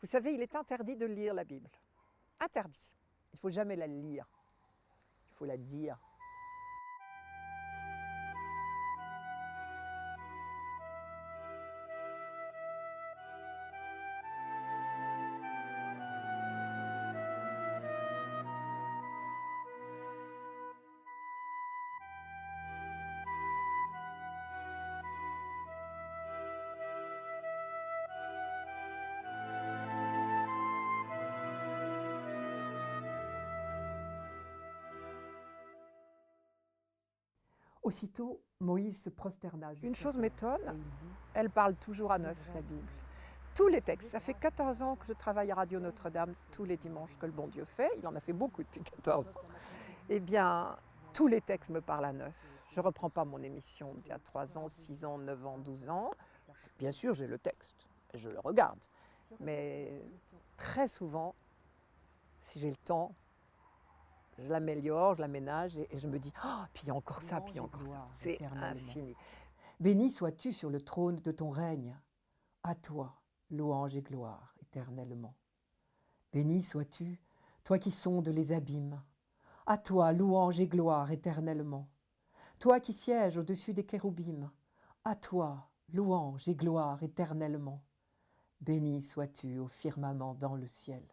Vous savez, il est interdit de lire la Bible. Interdit. Il ne faut jamais la lire. Il faut la dire. Aussitôt, Moïse se prosterna. Une chose m'étonne, elle parle toujours à neuf, la Bible. Tous les textes, ça fait 14 ans que je travaille à Radio Notre-Dame, tous les dimanches que le bon Dieu fait, il en a fait beaucoup depuis 14 ans. Eh bien, tous les textes me parlent à neuf. Je ne reprends pas mon émission d'il y a 3 ans, 6 ans, 9 ans, 12 ans. Bien sûr, j'ai le texte et je le regarde. Mais très souvent, si j'ai le temps, je l'améliore, je l'aménage et je me dis « Oh, puis il y a encore ça, puis il y a encore ça ». C'est infini. Béni sois-tu sur le trône de ton règne. À toi, louange et gloire éternellement. Béni sois-tu, toi qui sondes les abîmes. À toi, louange et gloire éternellement. Toi qui sièges au-dessus des kéroubim. À toi, louange et gloire éternellement. Béni sois-tu au firmament dans le ciel.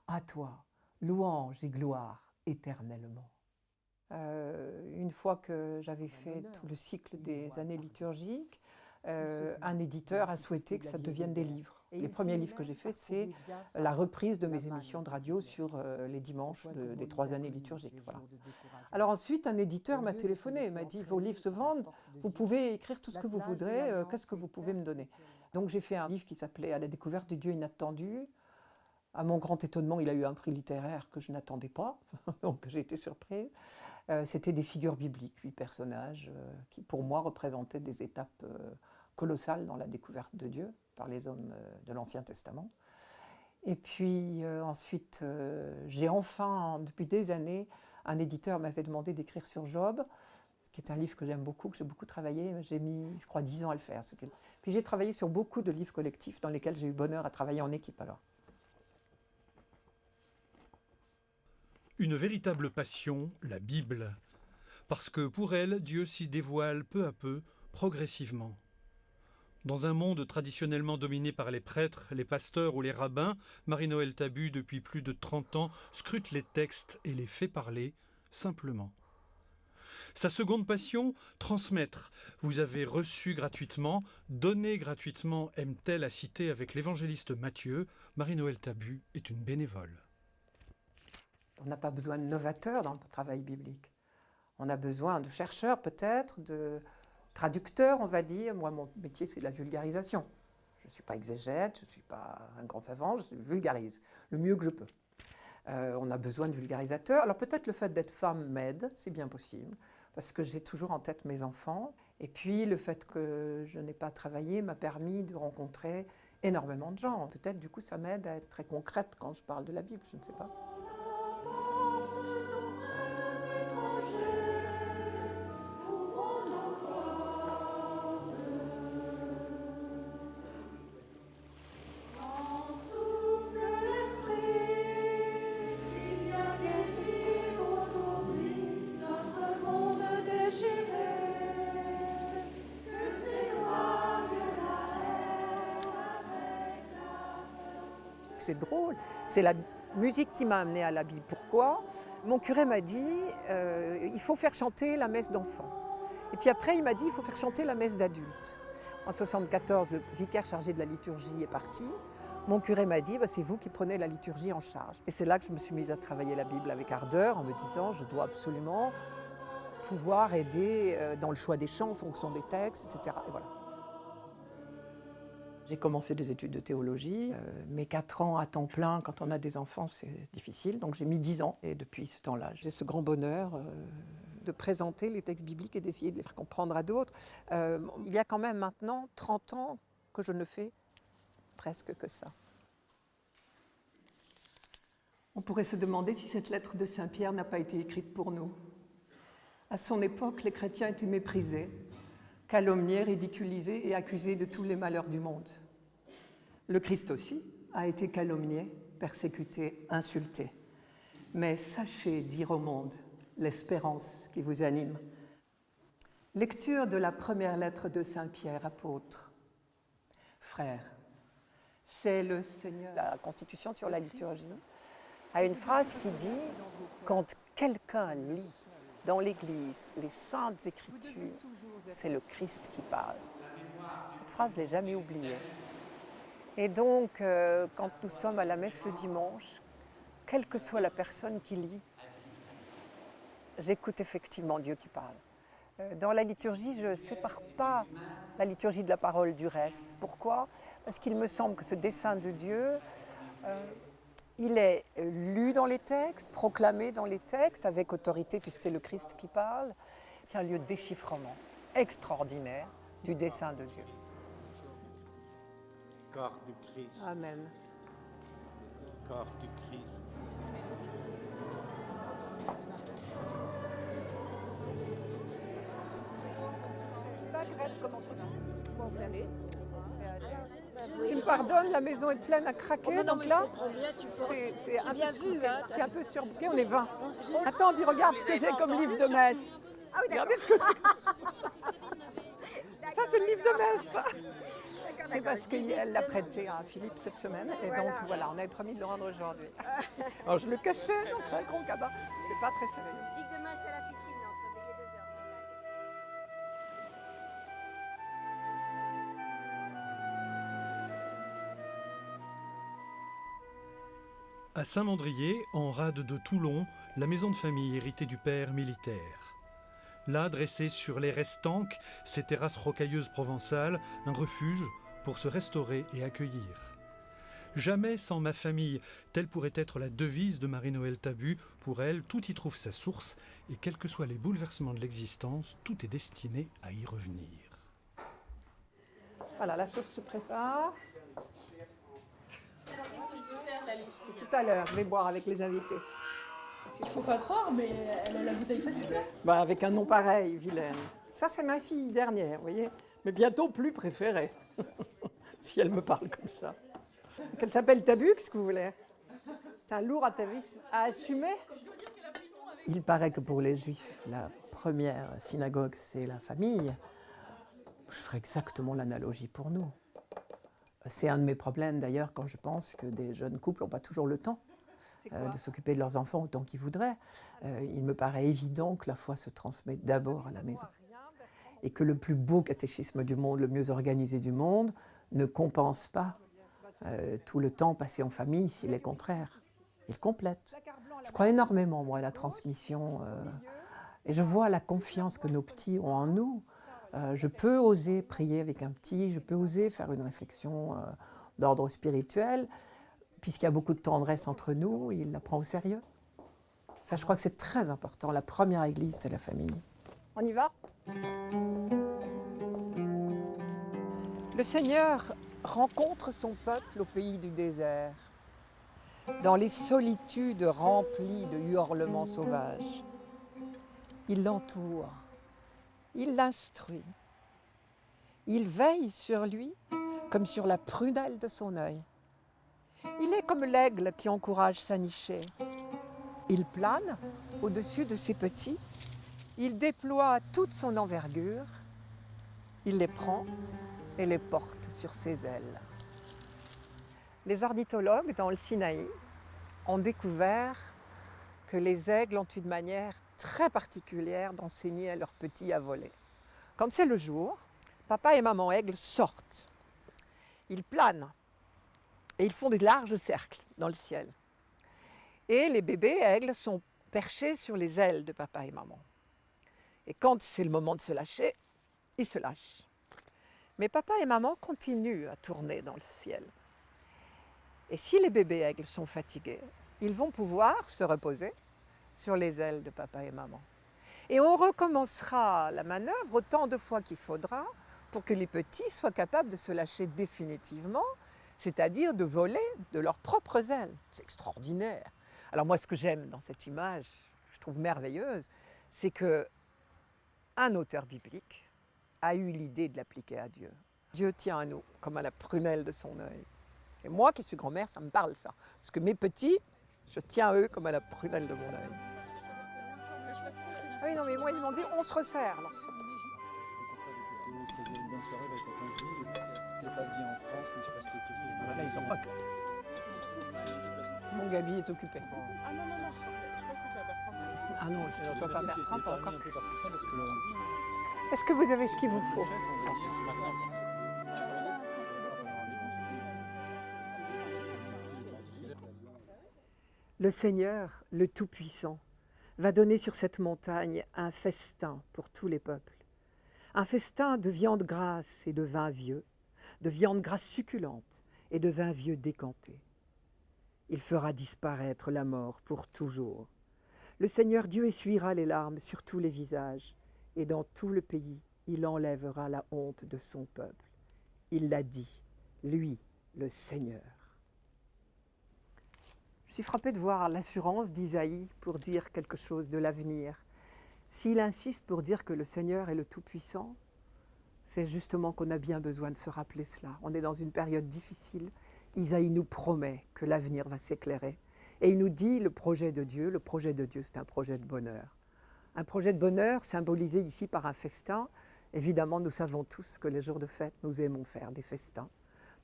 À toi, louange et gloire éternellement. Une fois que j'avais fait tout le cycle des années liturgiques, un éditeur a souhaité que ça devienne des livres. Les premiers livres que j'ai faits, c'est la reprise de mes émissions de radio sur les dimanches des 3 années liturgiques. Voilà. Alors ensuite, un éditeur m'a téléphoné, m'a dit « Vos livres se vendent, vous pouvez écrire tout ce que vous voudrez, qu'est-ce que vous pouvez me donner ?» Donc j'ai fait un livre qui s'appelait « À la découverte du Dieu inattendu ». À mon grand étonnement, il a eu un prix littéraire que je n'attendais pas, donc j'ai été surprise. C'était des figures bibliques, 8 personnages, qui pour moi représentaient des étapes colossales dans la découverte de Dieu par les hommes de l'Ancien Testament. Et puis ensuite, j'ai enfin, depuis des années, un éditeur m'avait demandé d'écrire sur Job, qui est un livre que j'aime beaucoup, que j'ai beaucoup travaillé. J'ai mis, je crois, 10 ans à le faire. Puis j'ai travaillé sur beaucoup de livres collectifs dans lesquels j'ai eu bonheur à travailler en équipe alors. Une véritable passion, la Bible, parce que pour elle, Dieu s'y dévoile peu à peu, progressivement. Dans un monde traditionnellement dominé par les prêtres, les pasteurs ou les rabbins, Marie-Noëlle Tabu, depuis plus de 30 ans, scrute les textes et les fait parler, simplement. Sa seconde passion, transmettre. Vous avez reçu gratuitement, donné gratuitement, aime-t-elle à citer avec l'évangéliste Matthieu, Marie-Noëlle Tabu est une bénévole. On n'a pas besoin de novateurs dans le travail biblique. On a besoin de chercheurs peut-être, de traducteurs on va dire. Moi mon métier c'est la vulgarisation. Je ne suis pas exégète, je ne suis pas un grand savant, je vulgarise le mieux que je peux. On a besoin de vulgarisateurs. Alors peut-être le fait d'être femme m'aide, c'est bien possible, parce que j'ai toujours en tête mes enfants. Et puis le fait que je n'ai pas travaillé m'a permis de rencontrer énormément de gens. Peut-être du coup ça m'aide à être très concrète quand je parle de la Bible, je ne sais pas. C'est drôle, c'est la musique qui m'a amenée à la Bible. Pourquoi ? Mon curé m'a dit il faut faire chanter la messe d'enfants. Et puis après, il m'a dit il faut faire chanter la messe d'adultes. En 1974, le vicaire chargé de la liturgie est parti. Mon curé m'a dit c'est vous qui prenez la liturgie en charge. Et c'est là que je me suis mise à travailler la Bible avec ardeur, en me disant je dois absolument pouvoir aider dans le choix des chants en fonction des textes, etc. Et voilà. J'ai commencé des études de théologie, mais 4 ans à temps plein, quand on a des enfants, c'est difficile. Donc j'ai mis 10 ans, et depuis ce temps-là, j'ai ce grand bonheur de présenter les textes bibliques et d'essayer de les faire comprendre à d'autres. Il y a quand même maintenant 30 ans que je ne fais presque que ça. On pourrait se demander si cette lettre de Saint-Pierre n'a pas été écrite pour nous. À son époque, les chrétiens étaient méprisés, calomniés, ridiculisés et accusés de tous les malheurs du monde. Le Christ aussi, a été calomnié, persécuté, insulté. Mais sachez dire au monde l'espérance qui vous anime. Lecture de la première lettre de Saint Pierre, apôtre. Frères, c'est le Seigneur. La Constitution sur la liturgie a une phrase qui dit « Quand quelqu'un lit dans l'Église les Saintes Écritures, c'est le Christ qui parle ». Cette phrase, je ne l'ai jamais oubliée. Et donc, quand nous sommes à la messe le dimanche, quelle que soit la personne qui lit, j'écoute effectivement Dieu qui parle. Dans la liturgie, je ne sépare pas la liturgie de la parole du reste. Pourquoi ? Parce qu'il me semble que ce dessein de Dieu, il est lu dans les textes, proclamé dans les textes, avec autorité, puisque c'est le Christ qui parle. C'est un lieu de déchiffrement extraordinaire du dessein de Dieu. Corps du Christ. Amen. Corps du Christ. Tu me pardonnes, la maison est pleine à craquer, donc là, c'est un peu surbuté, on est 20. Attends, dis, regarde ce que j'ai comme livre de messe. Ah oui, d'accord. Regardez ce que... Ça, c'est le livre de messe. C'est parce qu'elle l'a prêté à Philippe cette semaine, et donc voilà, on avait promis de le rendre aujourd'hui. Alors je le cachais dans un concabas, c'est pas très sérieux. Dis que demain je fais la piscine entre midi et 2h, À Saint-Mandrier, en rade de Toulon, la maison de famille héritée du père militaire. Là, dressée sur les restanques, ces terrasses rocailleuses provençales, un refuge pour se restaurer et accueillir. Jamais sans ma famille, telle pourrait être la devise de Marie-Noël Tabu. Pour elle, tout y trouve sa source, et quels que soient les bouleversements de l'existence, tout est destiné à y revenir. Voilà, la sauce se prépare. Alors, qu'est-ce que je peux faire, la liste ? C'est tout à l'heure, je vais boire avec les invités. Il faut pas croire, mais elle a la bouteille facile. Bah, avec un nom pareil, vilaine. Ça, c'est ma fille dernière, vous voyez. Mais bientôt plus préférée. Si elle me parle comme ça. Qu'elle s'appelle Tabu, qu'est-ce que vous voulez ? C'est un lourd atavisme à assumer. Il paraît que pour les Juifs, la première synagogue, c'est la famille. Je ferai exactement l'analogie pour nous. C'est un de mes problèmes d'ailleurs quand je pense que des jeunes couples n'ont pas toujours le temps de s'occuper de leurs enfants autant qu'ils voudraient. Il me paraît évident que la foi se transmet d'abord à la maison. Et que le plus beau catéchisme du monde, le mieux organisé du monde, ne compense pas tout le temps passé en famille s'il est contraire. Il complète. Je crois énormément, moi, à la transmission. Et je vois la confiance que nos petits ont en nous. Je peux oser prier avec un petit, je peux oser faire une réflexion d'ordre spirituel, puisqu'il y a beaucoup de tendresse entre nous, il la prend au sérieux. Ça, je crois que c'est très important. La première église, c'est la famille. On y va ? Le Seigneur rencontre son peuple au pays du désert, dans les solitudes remplies de hurlements sauvages. Il l'entoure, il l'instruit, il veille sur lui comme sur la prunelle de son œil. Il est comme l'aigle qui encourage sa nichée. Il plane au-dessus de ses petits, il déploie toute son envergure, il les prend et les porte sur ses ailes. Les ornithologues dans le Sinaï ont découvert que les aigles ont une manière très particulière d'enseigner à leurs petits à voler. Quand c'est le jour, papa et maman aigle sortent. Ils planent et ils font des larges cercles dans le ciel. Et les bébés aigles sont perchés sur les ailes de papa et maman. Et quand c'est le moment de se lâcher, ils se lâchent. Mais papa et maman continuent à tourner dans le ciel. Et si les bébés aigles sont fatigués, ils vont pouvoir se reposer sur les ailes de papa et maman. Et on recommencera la manœuvre autant de fois qu'il faudra pour que les petits soient capables de se lâcher définitivement, c'est-à-dire de voler de leurs propres ailes. C'est extraordinaire. Alors moi, ce que j'aime dans cette image, je trouve merveilleuse, c'est qu'un auteur biblique a eu l'idée de l'appliquer à Dieu. Dieu tient à nous comme à la prunelle de son œil. Et moi qui suis grand-mère, ça me parle ça. Parce que mes petits, je tiens à eux comme à la prunelle de mon œil. Ah oui, non, mais moi, ils m'ont dit, on se resserre. Alors, C'est une bonne soirée avec la conduite. Je n'ai pas dit en France, mais je passe quelque chose. voilà, ils ont pas. Mon Gabi est occupé. Ah non, non, non, je crois que c'était à Bertrand. Ah non, je ne vois pas Bertrand, pas encore. Un peu par tout ça parce que là, Est-ce que vous avez ce qu'il vous faut? chef, on va dire ce matin. Le Seigneur, le Tout-Puissant, va donner sur cette montagne un festin pour tous les peuples. Un festin de viande grasse et de vin vieux, de viande grasse succulente et de vin vieux décanté. Il fera disparaître la mort pour toujours. Le Seigneur Dieu essuiera les larmes sur tous les visages, et dans tout le pays, il enlèvera la honte de son peuple. Il l'a dit, lui, le Seigneur. Je suis frappée de voir l'assurance d'Isaïe pour dire quelque chose de l'avenir. S'il insiste pour dire que le Seigneur est le Tout-Puissant, c'est justement qu'on a bien besoin de se rappeler cela. On est dans une période difficile. Isaïe nous promet que l'avenir va s'éclairer. Et il nous dit le projet de Dieu, c'est un projet de bonheur. Un projet de bonheur symbolisé ici par un festin. Évidemment, nous savons tous que les jours de fête, nous aimons faire des festins.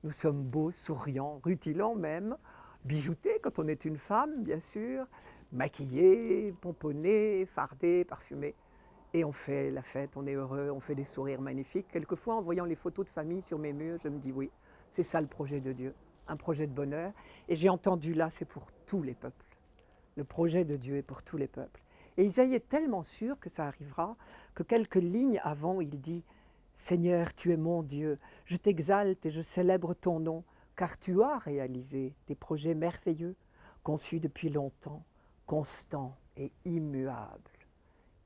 Nous sommes beaux, souriants, rutilants même, bijoutés quand on est une femme, bien sûr, maquillés, pomponnés, fardés, parfumés. Et on fait la fête, on est heureux, on fait des sourires magnifiques. Quelquefois, en voyant les photos de famille sur mes murs, je me dis oui, c'est ça le projet de Dieu, un projet de bonheur. Et j'ai entendu là, c'est pour tous les peuples. Le projet de Dieu est pour tous les peuples. Et Isaïe est tellement sûr que ça arrivera que quelques lignes avant, il dit « Seigneur, tu es mon Dieu, je t'exalte et je célèbre ton nom, car tu as réalisé des projets merveilleux, conçus depuis longtemps, constants et immuables. »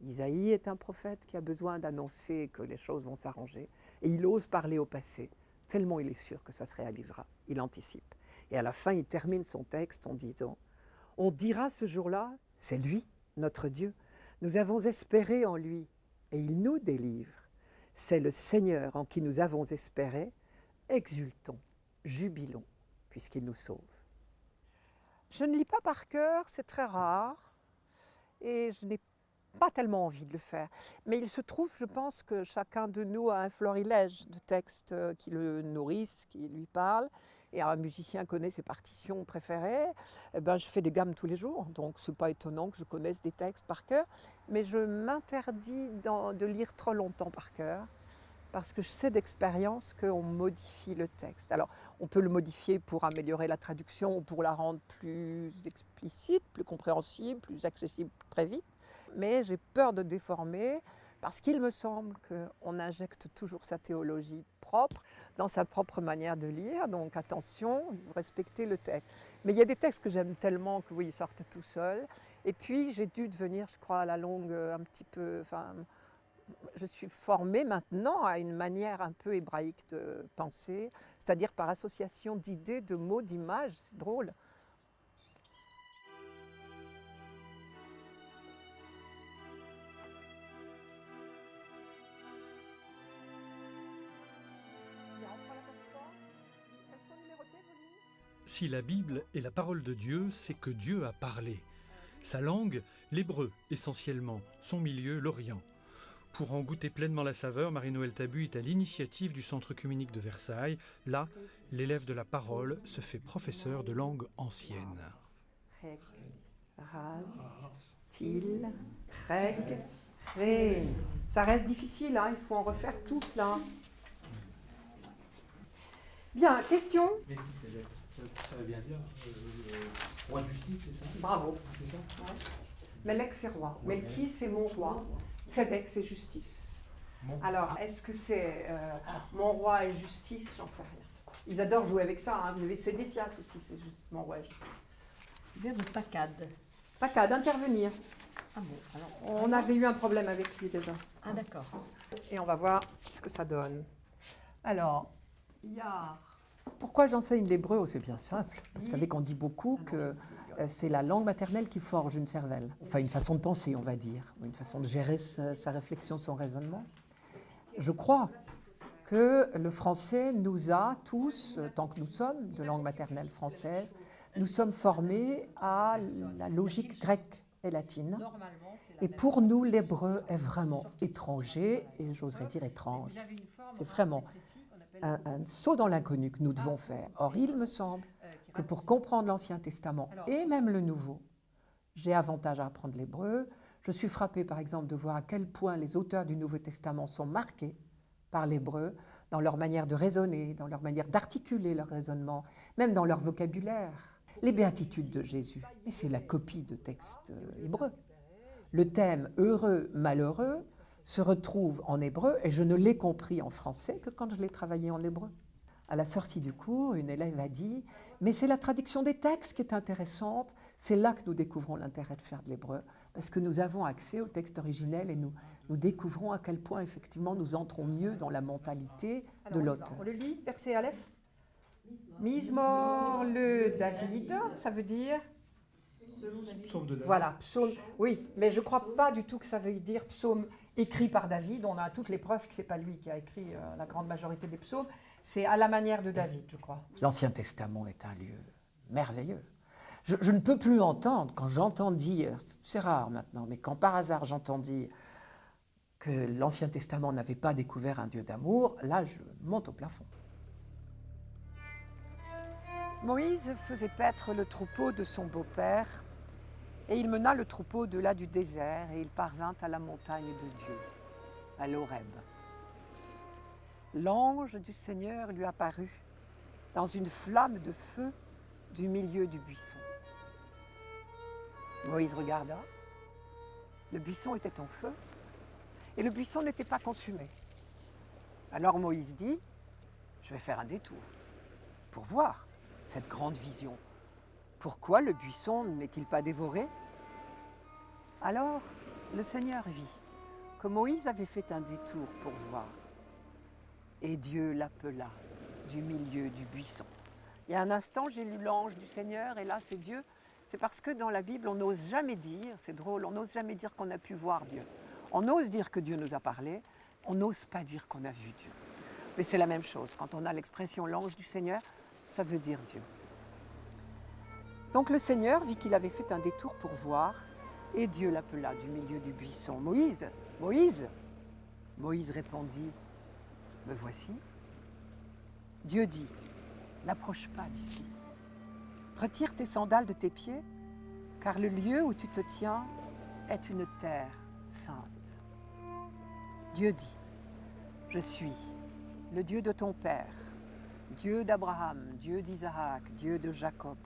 Isaïe est un prophète qui a besoin d'annoncer que les choses vont s'arranger, et il ose parler au passé, tellement il est sûr que ça se réalisera, il anticipe. Et à la fin, il termine son texte en disant « On dira ce jour-là, c'est lui, notre Dieu, nous avons espéré en lui, et il nous délivre. C'est le Seigneur en qui nous avons espéré, exultons, jubilons, puisqu'il nous sauve. » Je ne lis pas par cœur, c'est très rare, et je n'ai pas tellement envie de le faire. Mais il se trouve, je pense, que chacun de nous a un florilège de textes qui le nourrissent, qui lui parlent. Et un musicien connaît ses partitions préférées. Eh ben, je fais des gammes tous les jours, donc ce n'est pas étonnant que je connaisse des textes par cœur. Mais je m'interdis de lire trop longtemps par cœur, parce que je sais d'expérience qu'on modifie le texte. Alors, on peut le modifier pour améliorer la traduction ou pour la rendre plus explicite, plus compréhensible, plus accessible très vite. Mais j'ai peur de déformer parce qu'il me semble qu'on injecte toujours sa théologie propre dans sa propre manière de lire. Donc attention, il faut respecter le texte. Mais il y a des textes que j'aime tellement que oui, ils sortent tout seuls. Et puis j'ai dû devenir, je crois, à la longue un petit peu... je suis formée maintenant à une manière un peu hébraïque de penser, c'est-à-dire par association d'idées, de mots, d'images. C'est drôle. Si la Bible est la parole de Dieu, c'est que Dieu a parlé. Sa langue, l'hébreu essentiellement, son milieu, l'Orient. Pour en goûter pleinement la saveur, Marie-Noëlle Tabu est à l'initiative du Centre œcuménique de Versailles. Là, l'élève de la parole se fait professeur de langue ancienne. Reg, raz, til, reg, ré. Ça reste difficile, hein, il faut en refaire tout là. Bien, question? Ça veut bien dire roi de justice, c'est ça? Bravo. C'est ça? Ouais. Melek, c'est roi. Melki, c'est mon roi. Tzedek, c'est justice. Bon. Alors, est-ce que c'est mon roi et justice? J'en sais rien. Ils adorent jouer avec ça. Hein. Vous avez Sédécias aussi, c'est juste mon roi et justice. Verbe pacade. Pacade, intervenir. Ah bon, alors. On avait eu un problème avec lui déjà. Ah d'accord. Et on va voir ce que ça donne. Alors, il y a... Pourquoi j'enseigne l'hébreu? Oh, c'est bien simple. Vous savez qu'on dit beaucoup que c'est la langue maternelle qui forge une cervelle. Enfin, une façon de penser, on va dire. Une façon de gérer sa réflexion, son raisonnement. Je crois que le français nous a tous, tant que nous sommes de langue maternelle française, nous sommes formés à la logique grecque et latine. Et pour nous, l'hébreu est vraiment étranger, et j'oserais dire étrange. C'est vraiment un saut dans l'inconnu que nous devons faire. Or, il me semble que pour comprendre l'Ancien Testament et même le Nouveau, j'ai avantage à apprendre l'hébreu. Je suis frappée, par exemple, de voir à quel point les auteurs du Nouveau Testament sont marqués par l'hébreu, dans leur manière de raisonner, dans leur manière d'articuler leur raisonnement, même dans leur vocabulaire. Les béatitudes de Jésus, mais c'est la copie de textes hébreux. Le thème heureux, malheureux se retrouve en hébreu et je ne l'ai compris en français que quand je l'ai travaillé en hébreu. À la sortie du cours, une élève a dit « Mais c'est la traduction des textes qui est intéressante. » C'est là que nous découvrons l'intérêt de faire de l'hébreu, parce que nous avons accès au texte originel et nous découvrons à quel point, effectivement, nous entrons mieux dans la mentalité de l'auteur. On le lit, verset Aleph. Mismor le David, ça veut dire... Psaume de David. Voilà, psaume, oui, mais je ne crois pas du tout que ça veuille dire psaume écrit par David. On a toutes les preuves que ce n'est pas lui qui a écrit la grande majorité des psaumes. C'est à la manière de David, je crois. L'Ancien Testament est un lieu merveilleux. Je ne peux plus entendre, quand j'entends dire, c'est rare maintenant, mais quand par hasard j'entends dire que l'Ancien Testament n'avait pas découvert un Dieu d'amour, là je monte au plafond. Moïse faisait paître le troupeau de son beau-père et il mena le troupeau au-delà du désert et il parvint à la montagne de Dieu, à l'Horeb. L'ange du Seigneur lui apparut dans une flamme de feu du milieu du buisson. Moïse regarda, le buisson était en feu et le buisson n'était pas consumé. Alors Moïse dit, je vais faire un détour pour voir cette grande vision. Pourquoi le buisson n'est-il pas dévoré? Alors le Seigneur vit que Moïse avait fait un détour pour voir. Et Dieu l'appela du milieu du buisson. Il y a un instant, j'ai lu l'ange du Seigneur, et là, c'est Dieu. C'est parce que dans la Bible, on n'ose jamais dire, c'est drôle, on n'ose jamais dire qu'on a pu voir Dieu. On ose dire que Dieu nous a parlé, on n'ose pas dire qu'on a vu Dieu. Mais c'est la même chose. Quand on a l'expression l'ange du Seigneur, ça veut dire Dieu. Donc le Seigneur vit qu'il avait fait un détour pour voir, et Dieu l'appela du milieu du buisson. Moïse, Moïse. Moïse répondit, me voici. Dieu dit, n'approche pas d'ici. Retire tes sandales de tes pieds, car le lieu où tu te tiens est une terre sainte. Dieu dit, je suis le Dieu de ton père, Dieu d'Abraham, Dieu d'Isaac, Dieu de Jacob.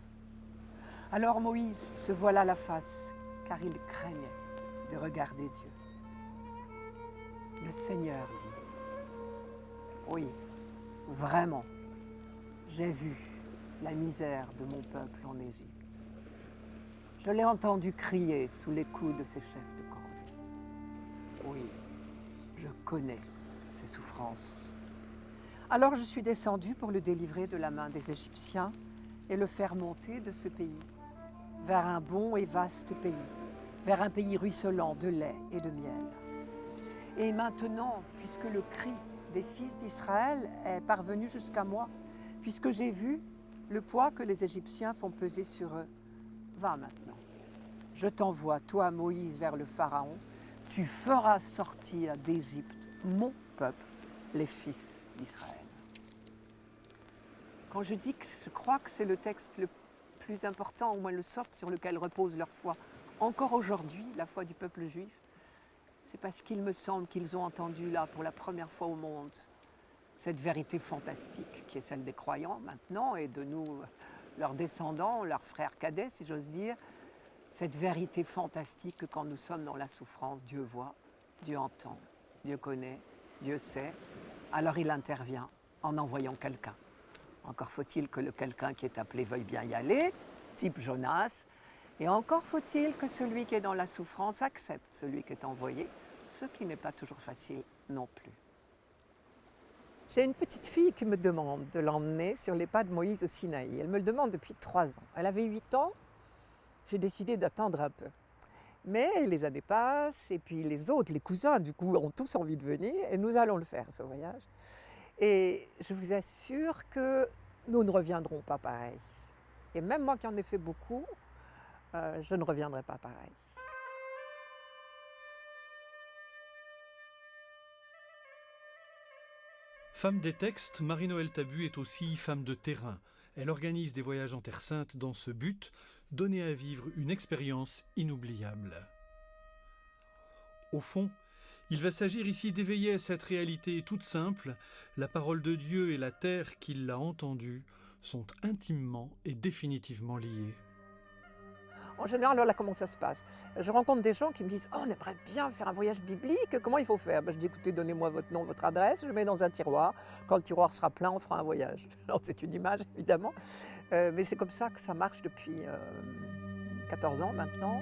Alors Moïse se voila la face, car il craignait de regarder Dieu. Le Seigneur dit, oui, vraiment, j'ai vu la misère de mon peuple en Égypte. Je l'ai entendu crier sous les coups de ses chefs de cordée. Oui, je connais ses souffrances. Alors je suis descendu pour le délivrer de la main des Égyptiens et le faire monter de ce pays vers un bon et vaste pays, vers un pays ruisselant de lait et de miel. Et maintenant, puisque le cri des fils d'Israël est parvenu jusqu'à moi, puisque j'ai vu le poids que les Égyptiens font peser sur eux, va maintenant. Je t'envoie, toi Moïse, vers le Pharaon, tu feras sortir d'Égypte mon peuple, les fils d'Israël. Quand je dis que je crois que c'est le texte le plus important, au moins le socle sur lequel repose leur foi, encore aujourd'hui, la foi du peuple juif, c'est parce qu'il me semble qu'ils ont entendu là, pour la première fois au monde, cette vérité fantastique qui est celle des croyants maintenant et de nous, leurs descendants, leurs frères cadets, si j'ose dire, cette vérité fantastique que quand nous sommes dans la souffrance, Dieu voit, Dieu entend, Dieu connaît, Dieu sait, alors il intervient en envoyant quelqu'un. Encore faut-il que le quelqu'un qui est appelé veuille bien y aller, type Jonas, et encore faut-il que celui qui est dans la souffrance accepte celui qui est envoyé, ce qui n'est pas toujours facile non plus. J'ai une petite fille qui me demande de l'emmener sur les pas de Moïse au Sinaï. Elle me le demande depuis 3 ans. Elle avait 8 ans, j'ai décidé d'attendre un peu. Mais les années passent, et puis les autres, les cousins, du coup, ont tous envie de venir, et nous allons le faire, ce voyage. Et je vous assure que nous ne reviendrons pas pareil. Et même moi qui en ai fait beaucoup, je ne reviendrai pas pareil. Femme des textes, Marie-Noëlle Tabu est aussi femme de terrain. Elle organise des voyages en Terre Sainte dans ce but, donner à vivre une expérience inoubliable. Au fond, il va s'agir ici d'éveiller à cette réalité toute simple. La parole de Dieu et la terre qui l'a entendue sont intimement et définitivement liées. En général, voilà comment ça se passe. Je rencontre des gens qui me disent « Oh, on aimerait bien faire un voyage biblique, comment il faut faire ?» Je dis « Écoutez, donnez-moi votre nom, votre adresse, je le mets dans un tiroir. Quand le tiroir sera plein, on fera un voyage. » Alors c'est une image, évidemment, mais c'est comme ça que ça marche depuis 14 ans maintenant.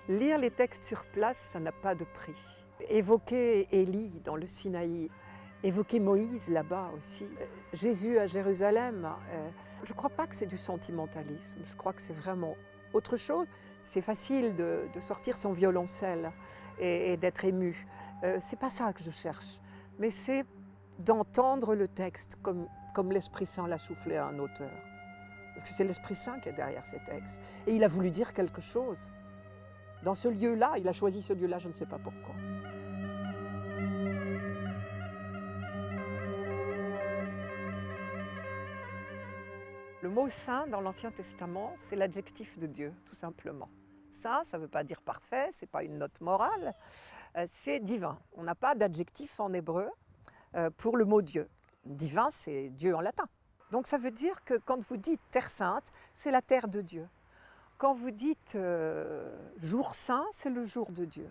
Lire les textes sur place, ça n'a pas de prix. Évoquer Élie dans le Sinaï, évoquer Moïse là-bas aussi, Jésus à Jérusalem, je ne crois pas que c'est du sentimentalisme, je crois que c'est vraiment autre chose. C'est facile de sortir son violoncelle et d'être ému. C'est pas ça que je cherche, mais c'est d'entendre le texte comme l'Esprit Saint l'a soufflé à un auteur. Parce que c'est l'Esprit Saint qui est derrière ces textes. Et il a voulu dire quelque chose. Dans ce lieu-là, il a choisi ce lieu-là, je ne sais pas pourquoi. Le mot saint dans l'Ancien Testament, c'est l'adjectif de Dieu, tout simplement. Saint, ça ne veut pas dire parfait, ce n'est pas une note morale, c'est divin. On n'a pas d'adjectif en hébreu pour le mot Dieu. Divin, c'est Dieu en latin. Donc ça veut dire que quand vous dites terre sainte, c'est la terre de Dieu. Quand vous dites jour saint, c'est le jour de Dieu.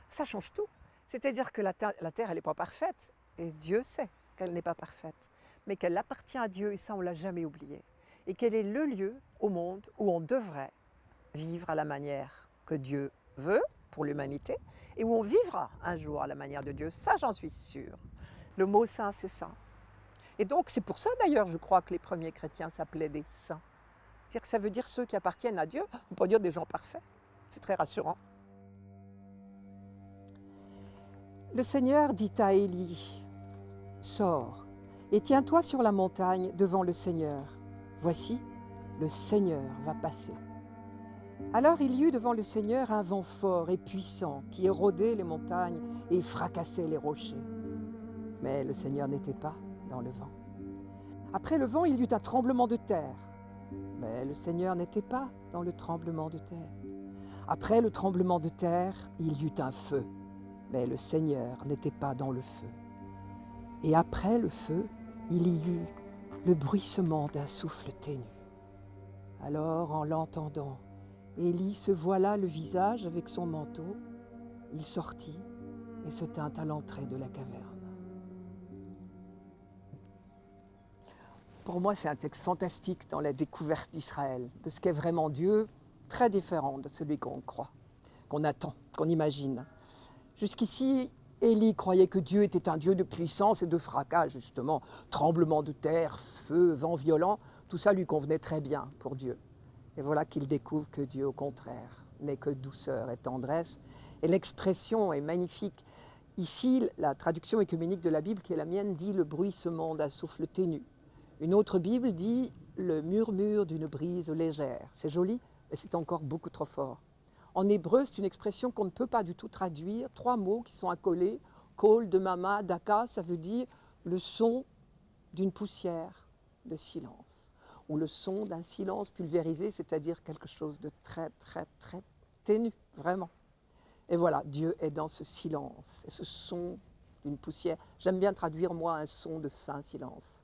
Ça change tout. C'est-à-dire que la terre, elle n'est pas parfaite, et Dieu sait qu'elle n'est pas parfaite, mais qu'elle appartient à Dieu, et ça, on ne l'a jamais oublié. Et qu'elle est le lieu au monde où on devrait vivre à la manière que Dieu veut pour l'humanité, et où on vivra un jour à la manière de Dieu. Ça, j'en suis sûre. Le mot saint, c'est ça. Et donc, c'est pour ça, d'ailleurs, je crois que les premiers chrétiens s'appelaient des saints. C'est-à-dire que ça veut dire ceux qui appartiennent à Dieu, on ne peut pas dire des gens parfaits. C'est très rassurant. Le Seigneur dit à Élie, « Sors et tiens-toi sur la montagne devant le Seigneur. Voici, le Seigneur va passer. » Alors il y eut devant le Seigneur un vent fort et puissant qui érodait les montagnes et fracassait les rochers. Mais le Seigneur n'était pas dans le vent. Après le vent, il y eut un tremblement de terre. Mais le Seigneur n'était pas dans le tremblement de terre. Après le tremblement de terre, il y eut un feu. Mais le Seigneur n'était pas dans le feu. Et après le feu, il y eut le bruissement d'un souffle ténu. Alors, en l'entendant, Élie se voila le visage avec son manteau. Il sortit et se tint à l'entrée de la caverne. Pour moi, c'est un texte fantastique dans la découverte d'Israël, de ce qu'est vraiment Dieu, très différent de celui qu'on croit, qu'on attend, qu'on imagine. Jusqu'ici, Élie croyait que Dieu était un Dieu de puissance et de fracas, justement. Tremblement de terre, feu, vent violent, tout ça lui convenait très bien pour Dieu. Et voilà qu'il découvre que Dieu, au contraire, n'est que douceur et tendresse. Et l'expression est magnifique. Ici, la traduction œcuménique de la Bible, qui est la mienne, dit « le bruissement d'un souffle ténu ». Une autre Bible dit « le murmure d'une brise légère ». C'est joli, mais c'est encore beaucoup trop fort. En hébreu, c'est une expression qu'on ne peut pas du tout traduire. 3 mots qui sont accolés. Kol, de mama, daka, ça veut dire le son d'une poussière de silence. Ou le son d'un silence pulvérisé, c'est-à-dire quelque chose de très, très, très ténu, vraiment. Et voilà, Dieu est dans ce silence, et ce son d'une poussière. J'aime bien traduire, moi, un son de fin silence.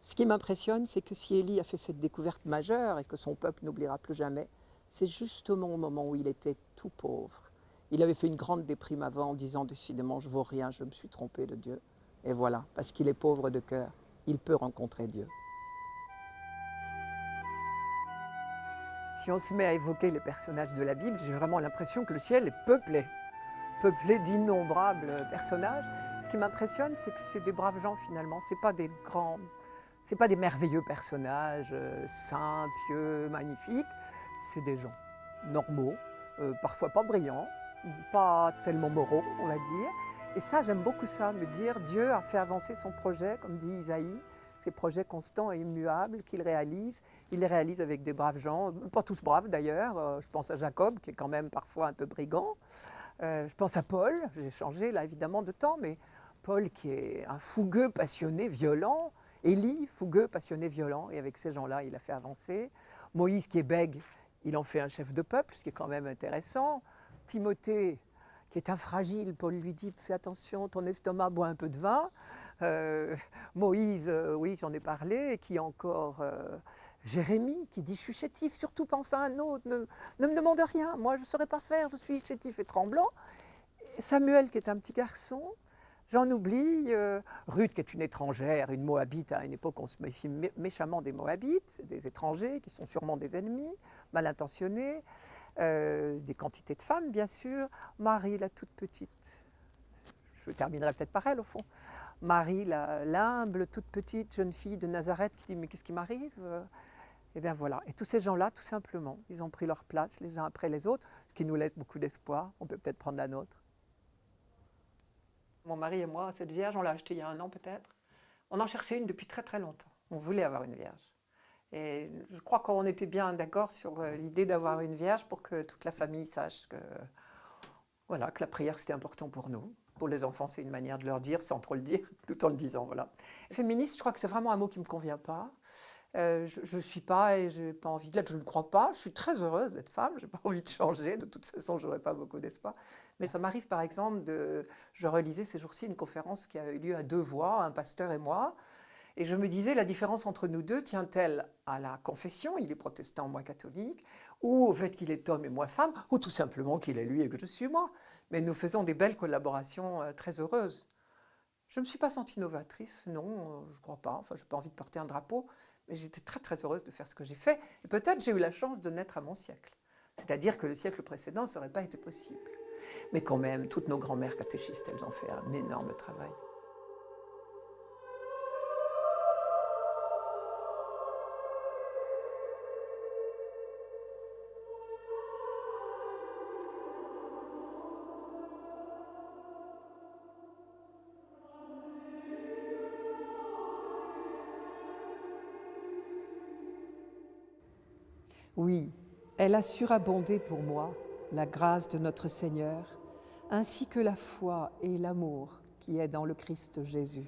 Ce qui m'impressionne, c'est que si Élie a fait cette découverte majeure et que son peuple n'oubliera plus jamais, c'est justement au moment où il était tout pauvre. Il avait fait une grande déprime avant en disant « Décidément, je ne vaux rien, je me suis trompé de Dieu. » Et voilà, parce qu'il est pauvre de cœur, il peut rencontrer Dieu. Si on se met à évoquer les personnages de la Bible, j'ai vraiment l'impression que le ciel est peuplé d'innombrables personnages. Ce qui m'impressionne, c'est que c'est des braves gens finalement, c'est pas des merveilleux personnages saints, pieux, magnifiques, c'est des gens normaux parfois pas brillants, pas tellement moraux, on va dire. Et ça, j'aime beaucoup ça, me dire Dieu a fait avancer son projet, comme dit Isaïe, ces projets constants et immuables qu'il réalise. Il les réalise avec des braves gens, pas tous braves d'ailleurs. Je pense à Jacob, qui est quand même parfois un peu brigand. Je pense à Paul, j'ai changé là évidemment de temps, mais Paul qui est un fougueux, passionné, violent. Élie, fougueux, passionné, violent, et avec ces gens-là, il a fait avancer. Moïse qui est bègue, il en fait un chef de peuple, ce qui est quand même intéressant. Timothée, qui est infragile, Paul lui dit, fais attention, ton estomac boit un peu de vin. Moïse, oui, j'en ai parlé, et qui encore Jérémie, qui dit, je suis chétif, surtout pense à un autre, ne me demande rien, moi je ne saurais pas faire, je suis chétif et tremblant. Samuel, qui est un petit garçon, j'en oublie, Ruth, qui est une étrangère, une Moabite, à une époque on se méfie méchamment des Moabites, des étrangers, qui sont sûrement des ennemis, mal intentionnés, des quantités de femmes, bien sûr. Marie, la toute petite, je terminerai peut-être par elle, au fond. Marie, l'humble, toute petite jeune fille de Nazareth, qui dit « Mais qu'est-ce qui m'arrive ?» Et bien voilà. Et tous ces gens-là, tout simplement, ils ont pris leur place les uns après les autres, ce qui nous laisse beaucoup d'espoir. On peut peut-être prendre la nôtre. Mon mari et moi, cette vierge, on l'a achetée il y a 1 an peut-être. On en cherchait une depuis très très longtemps. On voulait avoir une vierge. Et je crois qu'on était bien d'accord sur l'idée d'avoir une vierge pour que toute la famille sache que, voilà, que la prière c'était important pour nous. Pour les enfants, c'est une manière de leur dire sans trop le dire, tout en le disant. Voilà. Féministe, je crois que c'est vraiment un mot qui ne me convient pas. Je ne suis pas et je n'ai pas envie de l'être, je ne crois pas. Je suis très heureuse d'être femme, je n'ai pas envie de changer. De toute façon, je n'aurais pas beaucoup d'espoir. Mais ça m'arrive par exemple, je relisais ces jours-ci une conférence qui a eu lieu à 2 voix, un pasteur et moi. Et je me disais, la différence entre nous deux tient-elle à la confession, il est protestant, moi catholique, ou au fait qu'il est homme et moi femme, ou tout simplement qu'il est lui et que je suis moi. Mais nous faisons des belles collaborations très heureuses. Je ne me suis pas sentie novatrice, non, je ne crois pas. Enfin, je n'ai pas envie de porter un drapeau, mais j'étais très très heureuse de faire ce que j'ai fait. Et peut-être j'ai eu la chance de naître à mon siècle. C'est-à-dire que le siècle précédent, ça n'aurait pas été possible. Mais quand même, toutes nos grand-mères catéchistes, elles ont fait un énorme travail. Oui, elle a surabondé pour moi la grâce de notre Seigneur, ainsi que la foi et l'amour qui est dans le Christ Jésus.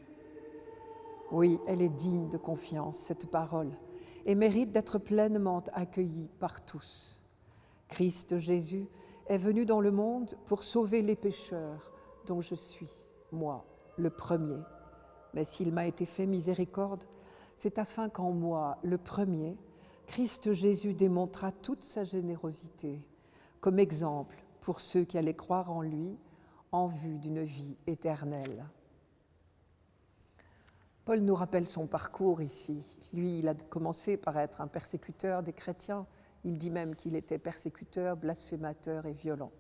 Oui, elle est digne de confiance, cette parole, et mérite d'être pleinement accueillie par tous. Christ Jésus est venu dans le monde pour sauver les pécheurs, dont je suis, moi, le premier. Mais s'il m'a été fait miséricorde, c'est afin qu'en moi, le premier, Christ Jésus démontra toute sa générosité comme exemple pour ceux qui allaient croire en lui en vue d'une vie éternelle. Paul nous rappelle son parcours ici. Lui, il a commencé par être un persécuteur des chrétiens. Il dit même qu'il était persécuteur, blasphémateur et violent.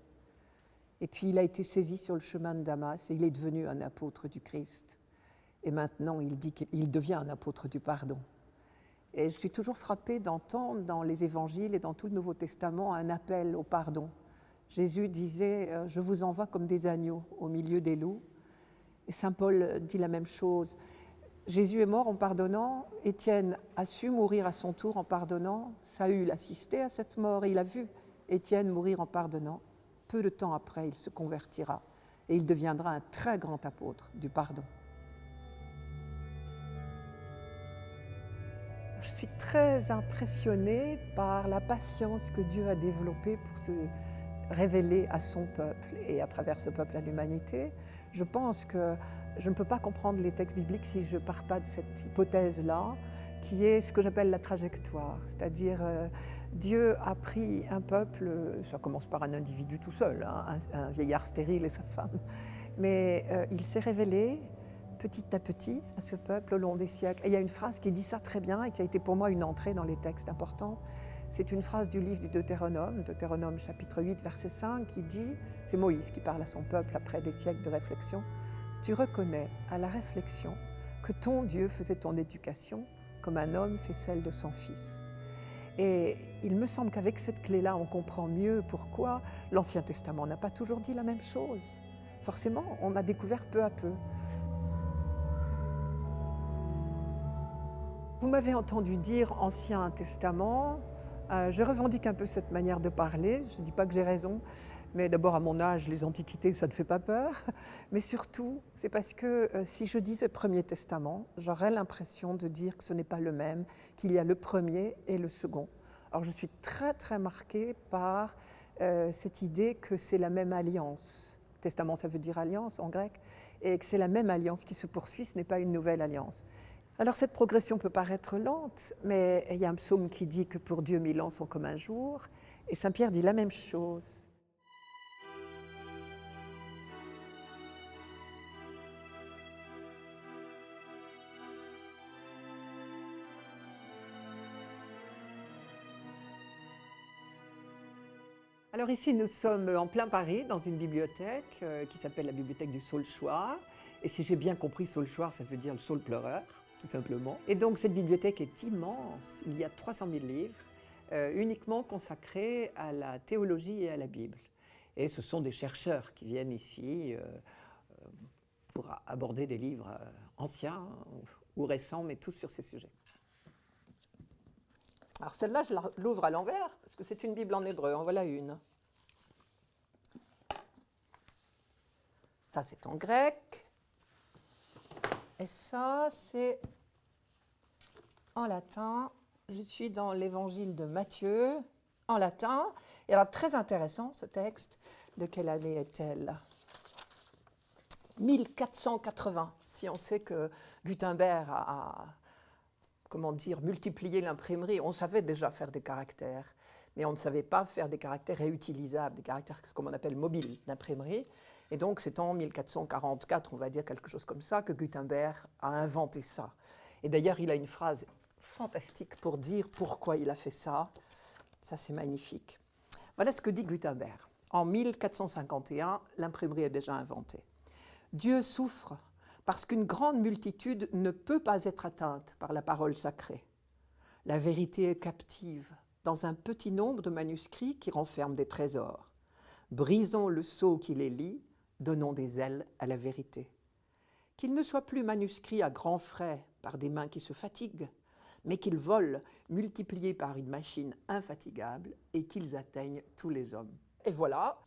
Et puis il a été saisi sur le chemin de Damas et il est devenu un apôtre du Christ. Et maintenant, il dit qu'il devient un apôtre du pardon. Et je suis toujours frappée d'entendre dans les évangiles et dans tout le Nouveau Testament un appel au pardon. Jésus disait « Je vous envoie comme des agneaux au milieu des loups ». Et saint Paul dit la même chose. Jésus est mort en pardonnant, Étienne a su mourir à son tour en pardonnant, Saül assistait à cette mort, il a vu Étienne mourir en pardonnant. Peu de temps après, il se convertira et il deviendra un très grand apôtre du pardon. Je suis très impressionnée par la patience que Dieu a développée pour se révéler à son peuple et à travers ce peuple à l'humanité. Je pense que je ne peux pas comprendre les textes bibliques si je ne pars pas de cette hypothèse-là, qui est ce que j'appelle la trajectoire. C'est-à-dire, Dieu a pris un peuple, ça commence par un individu tout seul, hein, un vieillard stérile et sa femme, mais il s'est révélé petit à petit à ce peuple au long des siècles. Et il y a une phrase qui dit ça très bien et qui a été pour moi une entrée dans les textes importants. C'est une phrase du livre du Deutéronome chapitre 8, verset 5, qui dit, c'est Moïse qui parle à son peuple après des siècles de réflexion, « Tu reconnais à la réflexion que ton Dieu faisait ton éducation comme un homme fait celle de son fils. » Et il me semble qu'avec cette clé-là, on comprend mieux pourquoi l'Ancien Testament n'a pas toujours dit la même chose. Forcément, on a découvert peu à peu. Vous m'avez entendu dire Ancien Testament. Je revendique un peu cette manière de parler. Je ne dis pas que j'ai raison, mais d'abord à mon âge, les antiquités, ça ne fait pas peur. Mais surtout, c'est parce que si je disais Premier Testament, j'aurais l'impression de dire que ce n'est pas le même, qu'il y a le premier et le second. Alors je suis très très marquée par cette idée que c'est la même alliance. Testament, ça veut dire alliance en grec, et que c'est la même alliance qui se poursuit, ce n'est pas une nouvelle alliance. Alors cette progression peut paraître lente, mais il y a un psaume qui dit que pour Dieu 1000 ans sont comme un jour, et Saint Pierre dit la même chose. Alors ici, nous sommes en plein Paris, dans une bibliothèque qui s'appelle la bibliothèque du Saulchoir. Et si j'ai bien compris, Saulchoir, ça veut dire le saule pleureur, tout simplement. Et donc cette bibliothèque est immense, il y a 300 000 livres, uniquement consacrés à la théologie et à la Bible. Et ce sont des chercheurs qui viennent ici pour aborder des livres anciens ou récents, mais tous sur ces sujets. Alors celle-là, je l'ouvre à l'envers, parce que c'est une Bible en hébreu, en voilà une. Ça, c'est en grec. Et ça, c'est en latin. Je suis dans l'évangile de Matthieu, en latin. Et alors, très intéressant, ce texte. De quelle année est-elle ? 1480, si on sait que Gutenberg a multiplié l'imprimerie. On savait déjà faire des caractères, mais on ne savait pas faire des caractères réutilisables, des caractères comme on appelle mobiles d'imprimerie. Et donc, c'est en 1444, on va dire quelque chose comme ça, que Gutenberg a inventé ça. Et d'ailleurs, il a une phrase fantastique pour dire pourquoi il a fait ça. Ça, c'est magnifique. Voilà ce que dit Gutenberg. En 1451, l'imprimerie est déjà inventée. Dieu souffre parce qu'une grande multitude ne peut pas être atteinte par la parole sacrée. La vérité est captive dans un petit nombre de manuscrits qui renferment des trésors. Brisons le sceau qui les lie, donnons des ailes à la vérité. Qu'ils ne soient plus manuscrits à grands frais par des mains qui se fatiguent, mais qu'ils volent, multipliés par une machine infatigable, et qu'ils atteignent tous les hommes. Et voilà,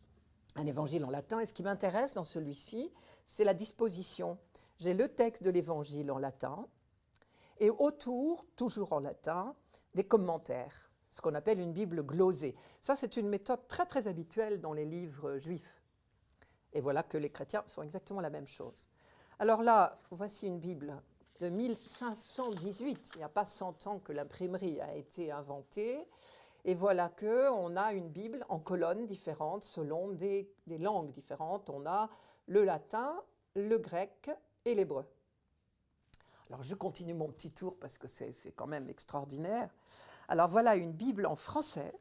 un évangile en latin. Et ce qui m'intéresse dans celui-ci, c'est la disposition. J'ai le texte de l'évangile en latin, et autour, toujours en latin, des commentaires, ce qu'on appelle une Bible glosée. Ça, c'est une méthode très très habituelle dans les livres juifs. Et voilà que les chrétiens font exactement la même chose. Alors là, voici une Bible de 1518. Il n'y a pas 100 ans que l'imprimerie a été inventée. Et voilà qu'on a une Bible en colonnes différentes selon des langues différentes. On a le latin, le grec et l'hébreu. Alors je continue mon petit tour parce que c'est quand même extraordinaire. Alors voilà une Bible en français.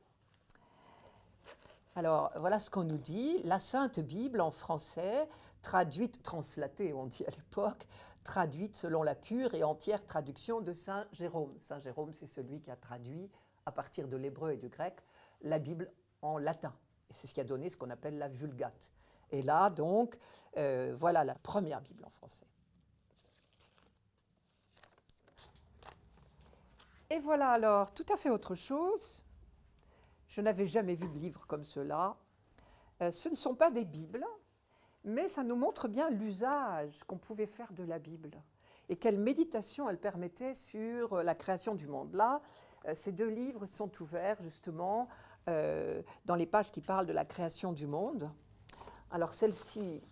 Alors voilà ce qu'on nous dit. La Sainte Bible en français, traduite, translatée on dit à l'époque, traduite selon la pure et entière traduction de Saint Jérôme. Saint Jérôme, c'est celui qui a traduit à partir de l'hébreu et du grec la Bible en latin. Et c'est ce qui a donné ce qu'on appelle la Vulgate. Et là donc, voilà la première Bible en français. Et voilà alors tout à fait autre chose. Je n'avais jamais vu de livre comme cela. Ce ne sont pas des Bibles, mais ça nous montre bien l'usage qu'on pouvait faire de la Bible et quelle méditation elle permettait sur la création du monde. Là, ces deux livres sont ouverts justement dans les pages qui parlent de la création du monde. Alors celle-ci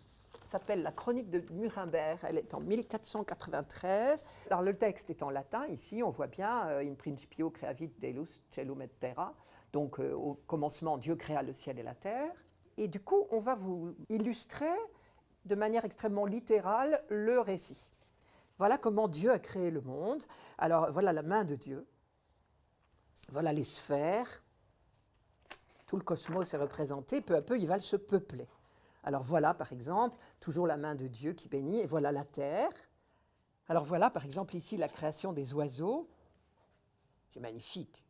s'appelle la Chronique de Nuremberg, elle est en 1493. Alors le texte est en latin, ici on voit bien in principio creavit Deus caelum et terra, donc au commencement Dieu créa le ciel et la terre. Et du coup on va vous illustrer de manière extrêmement littérale le récit. Voilà comment Dieu a créé le monde. Alors voilà la main de Dieu, voilà les sphères, tout le cosmos est représenté, peu à peu il va se peupler. Alors voilà, par exemple, toujours la main de Dieu qui bénit, et voilà la terre. Alors voilà, par exemple, ici, la création des oiseaux. C'est magnifique.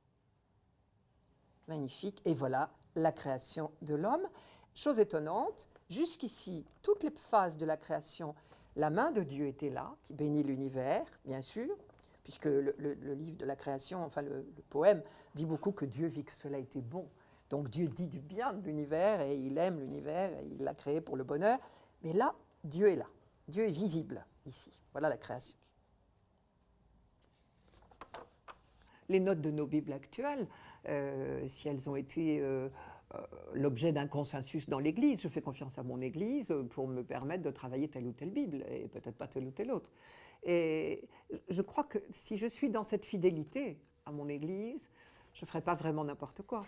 magnifique. Et voilà la création de l'homme. Chose étonnante, jusqu'ici, toutes les phases de la création, la main de Dieu était là, qui bénit l'univers, bien sûr, puisque le livre de la création, enfin le poème, dit beaucoup que Dieu vit que cela était bon. Donc Dieu dit du bien de l'univers, et il aime l'univers, et il l'a créé pour le bonheur. Mais là, Dieu est là. Dieu est visible ici. Voilà la création. Les notes de nos Bibles actuelles, si elles ont été l'objet d'un consensus dans l'Église, je fais confiance à mon Église pour me permettre de travailler telle ou telle Bible, et peut-être pas telle ou telle autre. Et je crois que si je suis dans cette fidélité à mon Église, je ne ferai pas vraiment n'importe quoi.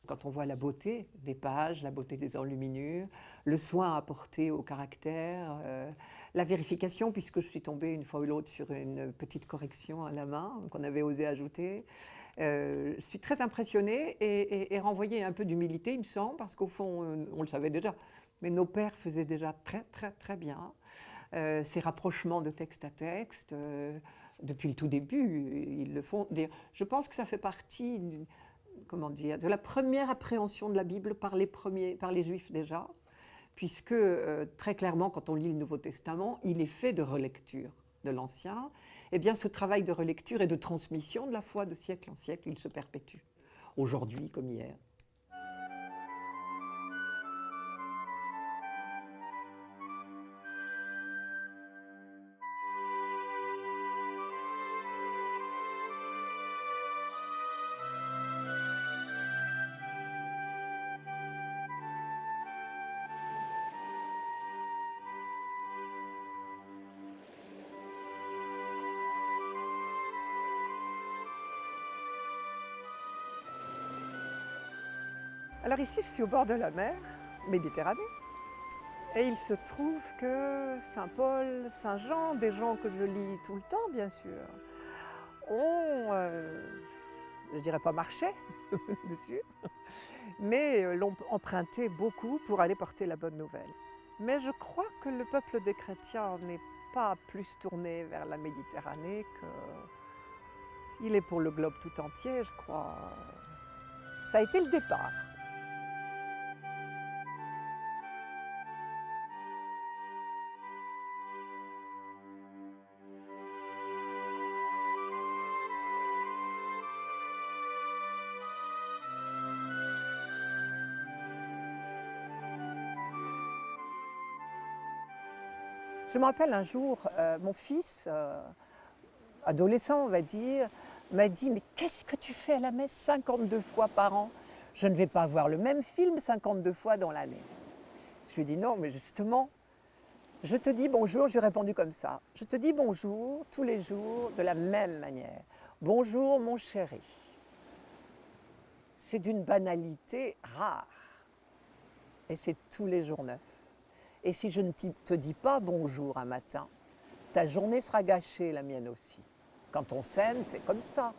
Quand on voit la beauté des pages, la beauté des enluminures, le soin apporté au caractère, la vérification, puisque je suis tombée une fois ou l'autre sur une petite correction à la main qu'on avait osé ajouter, je suis très impressionnée et renvoyée un peu d'humilité, il me semble, parce qu'au fond, on le savait déjà, mais nos pères faisaient déjà très, très, très bien ces rapprochements de texte à texte. Depuis le tout début, ils le font. Je pense que ça fait partie de la première appréhension de la Bible par les Juifs déjà, puisque très clairement, quand on lit le Nouveau Testament, il est fait de relecture de l'Ancien. Eh bien, ce travail de relecture et de transmission de la foi de siècle en siècle, il se perpétue, aujourd'hui comme hier. Alors ici, je suis au bord de la mer, Méditerranée, et il se trouve que Saint Paul, Saint Jean, des gens que je lis tout le temps, bien sûr, ont, je dirais pas marché dessus, mais l'ont emprunté beaucoup pour aller porter la bonne nouvelle. Mais je crois que le peuple des chrétiens n'est pas plus tourné vers la Méditerranée qu'il est pour le globe tout entier, je crois. Ça a été le départ. Je me rappelle un jour, mon fils, adolescent on va dire, m'a dit « Mais qu'est-ce que tu fais à la messe 52 fois par an? Je ne vais pas voir le même film 52 fois dans l'année. » Je lui ai dit « Non, mais justement, je te dis bonjour. » Je lui ai répondu comme ça. « Je te dis bonjour tous les jours de la même manière. Bonjour mon chéri. » C'est d'une banalité rare. Et c'est tous les jours neufs. Et si je ne te dis pas bonjour un matin, ta journée sera gâchée, la mienne aussi. Quand on s'aime, c'est comme ça.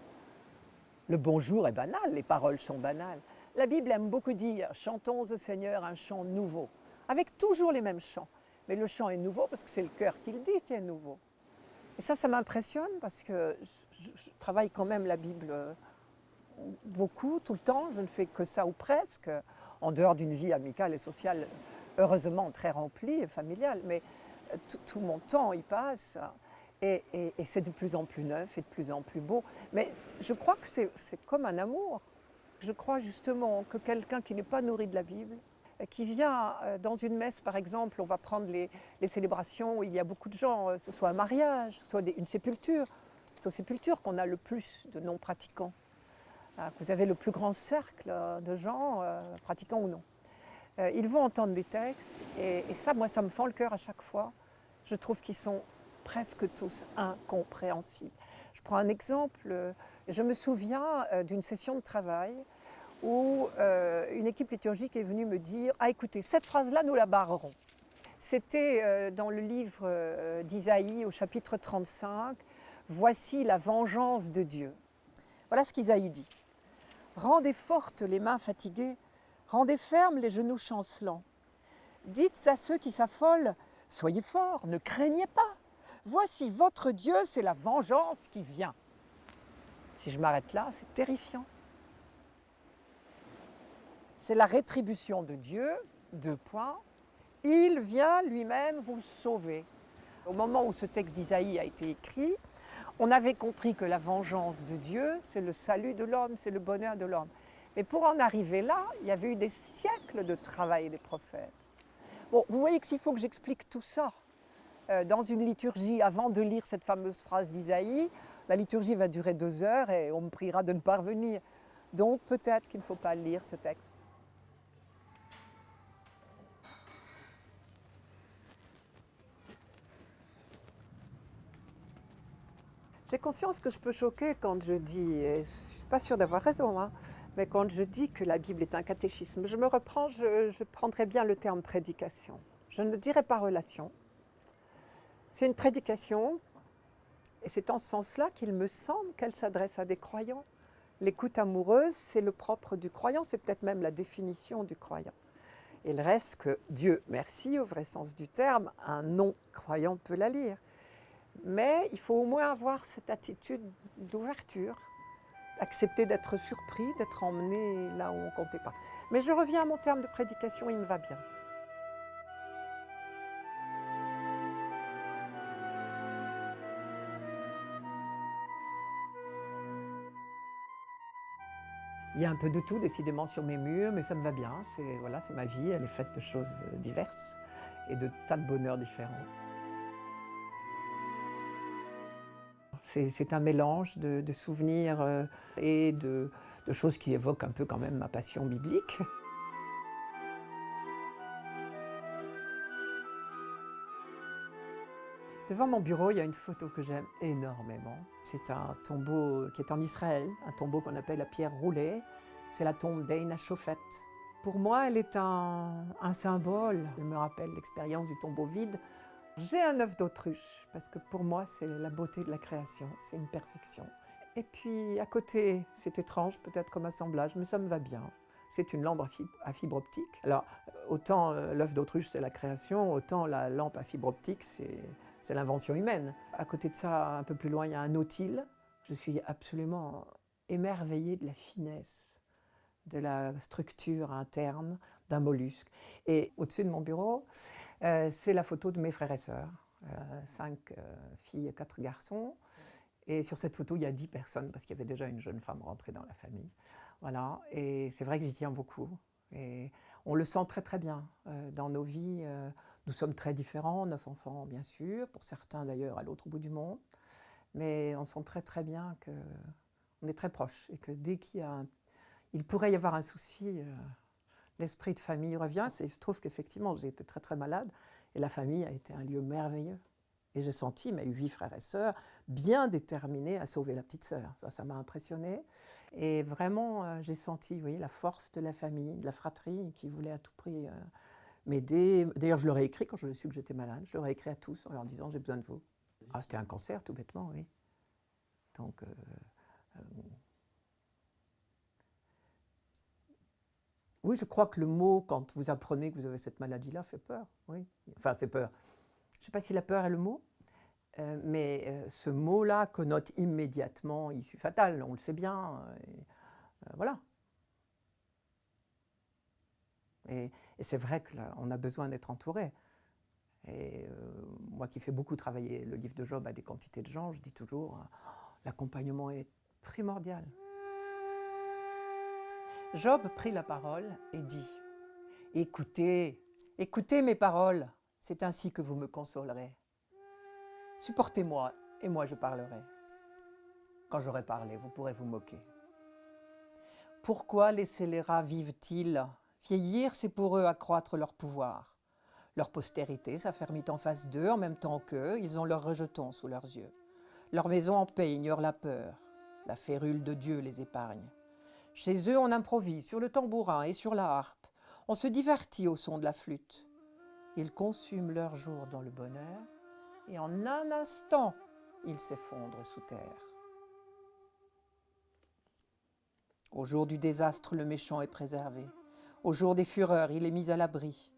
Le bonjour est banal, les paroles sont banales. La Bible aime beaucoup dire « Chantons au Seigneur un chant nouveau », avec toujours les mêmes chants. Mais le chant est nouveau parce que c'est le cœur qui le dit qui est nouveau. Et ça m'impressionne parce que je travaille quand même la Bible beaucoup, tout le temps. Je ne fais que ça ou presque, en dehors d'une vie amicale et sociale heureusement très remplie et familiale. Mais tout mon temps y passe. Et c'est de plus en plus neuf et de plus en plus beau. Mais je crois que c'est comme un amour. Je crois justement que quelqu'un qui n'est pas nourri de la Bible, qui vient dans une messe par exemple, on va prendre les célébrations où il y a beaucoup de gens, ce soit un mariage, ce soit une sépulture. C'est aux sépultures qu'on a le plus de non-pratiquants. Vous avez le plus grand cercle de gens, pratiquants ou non. Ils vont entendre des textes et ça, moi, ça me fend le cœur à chaque fois. Je trouve qu'ils sont presque tous incompréhensibles. Je prends un exemple. Je me souviens d'une session de travail où une équipe liturgique est venue me dire « Ah, écoutez, cette phrase-là, nous la barrerons ». C'était dans le livre d'Isaïe au chapitre 35, « Voici la vengeance de Dieu ». Voilà ce qu'Isaïe dit. « Rendez fortes les mains fatiguées, rendez fermes les genoux chancelants. Dites à ceux qui s'affolent, soyez forts, ne craignez pas. Voici votre Dieu, c'est la vengeance qui vient. » Si je m'arrête là, c'est terrifiant. c'est la rétribution de Dieu, 2 points. Il vient lui-même vous sauver. Au moment où ce texte d'Isaïe a été écrit, on avait compris que la vengeance de Dieu, c'est le salut de l'homme, c'est le bonheur de l'homme. Mais pour en arriver là, il y avait eu des siècles de travail des prophètes. Bon, vous voyez que s'il faut que j'explique tout ça dans une liturgie, avant de lire cette fameuse phrase d'Isaïe, la liturgie va durer 2 heures et on me priera de ne pas revenir. Donc peut-être qu'il ne faut pas lire ce texte. J'ai conscience que je peux choquer quand je dis, et je ne suis pas sûre d'avoir raison, hein, mais quand je dis que la Bible est un catéchisme, je me reprends, je prendrai bien le terme prédication. Je ne dirai pas relation. C'est une prédication, et c'est en ce sens-là qu'il me semble qu'elle s'adresse à des croyants. L'écoute amoureuse, c'est le propre du croyant, c'est peut-être même la définition du croyant. Il reste que Dieu merci, au vrai sens du terme, un non-croyant peut la lire. Mais il faut au moins avoir cette attitude d'ouverture, accepter d'être surpris, d'être emmené là où on ne comptait pas. Mais je reviens à mon terme de prédication, il me va bien. Il y a un peu de tout, décidément, sur mes murs, mais ça me va bien. Voilà, c'est ma vie, elle est faite de choses diverses et de tas de bonheurs différents. C'est un mélange de souvenirs et de choses qui évoquent un peu quand même ma passion biblique. Devant mon bureau, il y a une photo que j'aime énormément. C'est un tombeau qui est en Israël, un tombeau qu'on appelle la pierre roulée. C'est la tombe d'Eina Shofet. Pour moi, elle est un symbole. Elle me rappelle l'expérience du tombeau vide. J'ai un œuf d'autruche, parce que pour moi, c'est la beauté de la création, c'est une perfection. Et puis, à côté, c'est étrange, peut-être comme assemblage, mais ça me va bien. C'est une lampe à fibre optique. Alors, autant l'œuf d'autruche, c'est la création, autant la lampe à fibre optique, c'est l'invention humaine. À côté de ça, un peu plus loin, il y a un nautile. Je suis absolument émerveillée de la finesse, de la structure interne d'un mollusque. Et au-dessus de mon bureau, c'est la photo de mes frères et sœurs. 5 filles et 4 garçons. Et sur cette photo, il y a 10 personnes, parce qu'il y avait déjà une jeune femme rentrée dans la famille. Voilà. Et c'est vrai que j'y tiens beaucoup. Et on le sent très très bien dans nos vies. Nous sommes très différents, 9 enfants bien sûr, pour certains d'ailleurs à l'autre bout du monde. Mais on sent très très bien qu'on est très proches et que dès il pourrait y avoir un souci, l'esprit de famille revient. Il se trouve qu'effectivement j'ai été très très malade et la famille a été un lieu merveilleux. Et j'ai senti mes 8 frères et sœurs bien déterminés à sauver la petite sœur. Ça m'a impressionnée. Et vraiment, j'ai senti la force de la famille, de la fratrie qui voulait à tout prix m'aider. D'ailleurs, je leur ai écrit quand je su que j'étais malade. Je leur ai écrit à tous en leur disant « j'ai besoin de vous ». Ah, c'était un cancer, tout bêtement, oui. Donc, oui, je crois que le mot, quand vous apprenez que vous avez cette maladie-là, fait peur. Oui. Enfin, fait peur. Je ne sais pas si la peur est le mot, mais ce mot-là connote immédiatement issue fatale, on le sait bien. Voilà. Et c'est vrai qu'on a besoin d'être entouré. Et moi qui fais beaucoup travailler le livre de Job à des quantités de gens, je dis toujours, l'accompagnement est primordial. Job prit la parole et dit « Écoutez, écoutez mes paroles, c'est ainsi que vous me consolerez. Supportez-moi et moi je parlerai. Quand j'aurai parlé, vous pourrez vous moquer. Pourquoi laisser les rats vivent-ils? Vieillir, c'est pour eux accroître leur pouvoir. Leur postérité s'affermit en face d'eux, en même temps qu'eux, ils ont leurs rejetons sous leurs yeux. Leur maison en paix ignore la peur. La férule de Dieu les épargne. Chez eux, on improvise sur le tambourin et sur la harpe. On se divertit au son de la flûte. Ils consument leur jour dans le bonheur, et en un instant, ils s'effondrent sous terre. Au jour du désastre, le méchant est préservé. Au jour des fureurs, il est mis à l'abri.